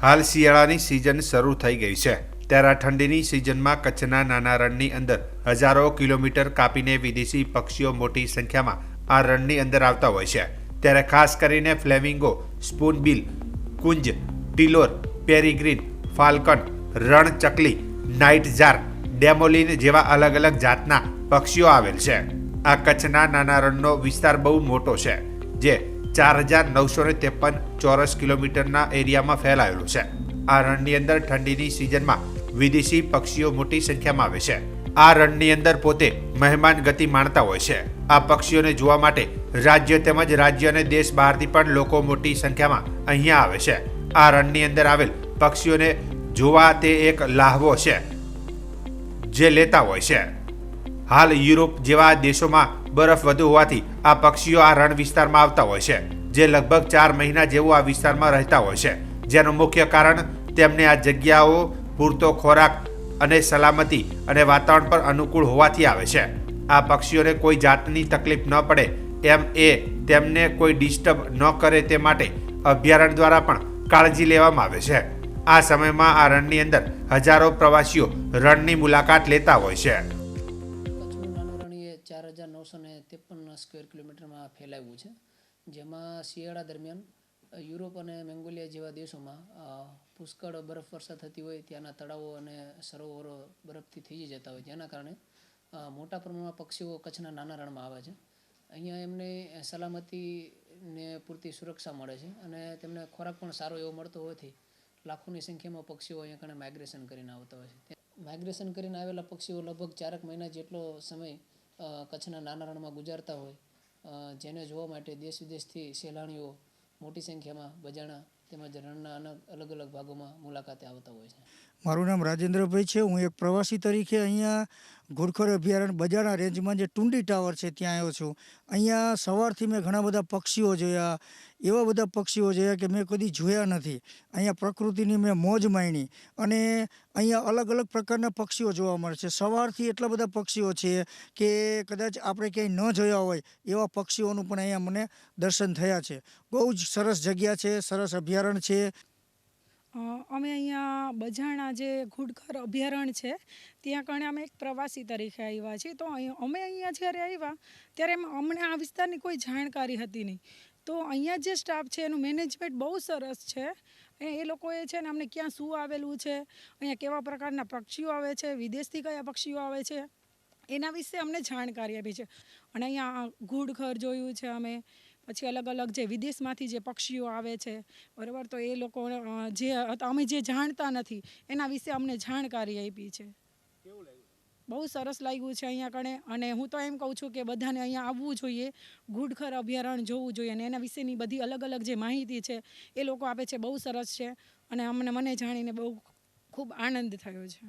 હાલ શિયાળાની સિઝન શરૂ થઈ ગઈ છે ત્યારે ઠંડીની સિઝનમાં કચ્છના નાના રણની અંદર હજારો કિલોમીટર કાપીને વિદેશી પક્ષીઓ મોટી સંખ્યામાં આ રણની અંદર આવતા હોય છે। ત્યારે ખાસ કરીને ફ્લેમિંગો, સ્પૂનબિલ, કુંજ, ટીલોર, પેરીગ્રીન, ફાલ્કન, રણ ચકલી, નાઇટ જાર, ડેમોલિન જેવા અલગ અલગ જાતના પક્ષીઓ આવેલ છે। આ કચ્છના નાના રણનો વિસ્તાર બહુ મોટો છે, જે 4953 ચોરસ કિલોમીટરના એરિયામાં ફેલાયેલો છે। આ રણની અંદર ઠંડીની સિઝનમાં વિદેશી પક્ષીઓ મોટી સંખ્યામાં આવે છે। આ રણની અંદર પોતે મહેમાન ગતિ માણતા હોય છે। આ પક્ષીઓને જોવા માટે રાજ્ય તેમજ રાજ્ય અને દેશ બહારથી પણ લોકો મોટી સંખ્યામાં અહીંયા આવે છે। આ રણની અંદર આવેલ પક્ષીઓને જોવા તે એક લાહવો છે જે લેતા હોય છે। હાલ યુરોપ જેવા દેશોમાં બરફ વધુ હોવાથી આ પક્ષીઓ આ રણ વિસ્તારમાં આવતા હોય છે, જે લગભગ 4 મહિના જેવું આ વિસ્તારમાં રહેતા હોય છે, જેનું મુખ્ય કારણ તેમને આ જગ્યાઓ પૂરતો ખોરાક અને સલામતી અને વાતાવરણ પર અનુકૂળ હોવાથી આવે છે। આ પક્ષીઓને કોઈ જાતની તકલીફ ન પડે એમ તેમને કોઈ ડિસ્ટર્બ ન કરે તે માટે અભયારણ્ય દ્વારા પણ કાળજી લેવામાં આવે છે। આ સમયમાં આ રણની અંદર હજારો પ્રવાસીઓ રણની મુલાકાત લેતા હોય છે। 4953 સ્ક્વેર કિલોમીટરમાં ફેલાયું છે, જેમાં શિયાળા દરમિયાન યુરોપ અને મેંગોલિયા જેવા દેશોમાં પુષ્કળ બરફવર્ષા થતી હોય, ત્યાંના તળાવો અને સરોવરો બરફથી થઈ જતા હોય, જેના કારણે મોટા પ્રમાણમાં પક્ષીઓ કચ્છના નાના રણમાં આવે છે। અહીંયા એમને સલામતી ને પૂરતી સુરક્ષા મળે છે અને તેમને ખોરાક પણ સારો એવો મળતો હોવાથી લાખોની સંખ્યામાં પક્ષીઓ અહીંયા કણે માઇગ્રેશન કરીને આવતા હોય છે। માઇગ્રેશન કરીને આવેલા પક્ષીઓ લગભગ 4 મહિના જેટલો સમય કચ્છના નાના રણમાં ગુજારતા હોય, જેને જોવા માટે દેશ વિદેશથી સહેલાણીઓ મોટી સંખ્યામાં બજાણા તેમજ રણના અલગ અલગ ભાગોમાં મુલાકાતે આવતા હોય છે। મારું નામ રાજેન્દ્રભાઈ છે। હું એક પ્રવાસી તરીકે અહીંયા ઘુડખર અભયારણ્ય બજાણા રેન્જમાં જે ટુંડી ટાવર છે ત્યાં આવ્યો છું। અહીંયા સવારથી મેં ઘણા બધા પક્ષીઓ જોયા, એવા બધા પક્ષીઓ જોયા કે મેં કદી જોયા નથી। અહીંયા પ્રકૃતિની મેં મોજ માણી અને અહીંયા અલગ અલગ પ્રકારના પક્ષીઓ જોવા મળે છે। સવારથી એટલા બધા પક્ષીઓ છે કે કદાચ આપણે ક્યાંય ન જોયા હોય એવા પક્ષીઓનું પણ અહીંયા મને દર્શન થયા છે। બહુ જ સરસ જગ્યા છે, સરસ અભયારણ્ય છે। અમે અહીંયા બજાણા જે ઘુડખર અભયારણ્ય છે ત્યાં કણે અમે એક પ્રવાસી તરીકે આવ્યા છીએ। તો અમે અહીંયા જ્યારે આવ્યા ત્યારે અમને આ વિસ્તારની કોઈ જાણકારી હતી નહીં। તો અહીંયા જે સ્ટાફ છે એનું મેનેજમેન્ટ બહુ સરસ છે। એ લોકોએ છે ને અમને ક્યાં શું આવેલું છે, અહીંયા કેવા પ્રકારના પક્ષીઓ આવે છે, વિદેશથી કયા પક્ષીઓ આવે છે એના વિશે અમને જાણકારી આપી છે। અને અહીંયા ઘુડખર જોયું છે અમે, પછી અલગ અલગ જે વિદેશમાંથી જે પક્ષીઓ આવે છે, બરાબર, તો એ લોકો જે અમે જે જાણતા નથી એના વિશે અમને જાણકારી આપી છે। બહુ સરસ લાગ્યું છે અહીંયા કણે। અને હું તો એમ કહું છું કે બધાને અહીંયા આવવું જોઈએ, ઘુડખર અભયારણ્ય જોવું જોઈએ અને એના વિશેની બધી અલગ અલગ જે માહિતી છે એ લોકો આપે છે, બહુ સરસ છે અને મને જાણીને બહુ ખૂબ આનંદ થયો છે।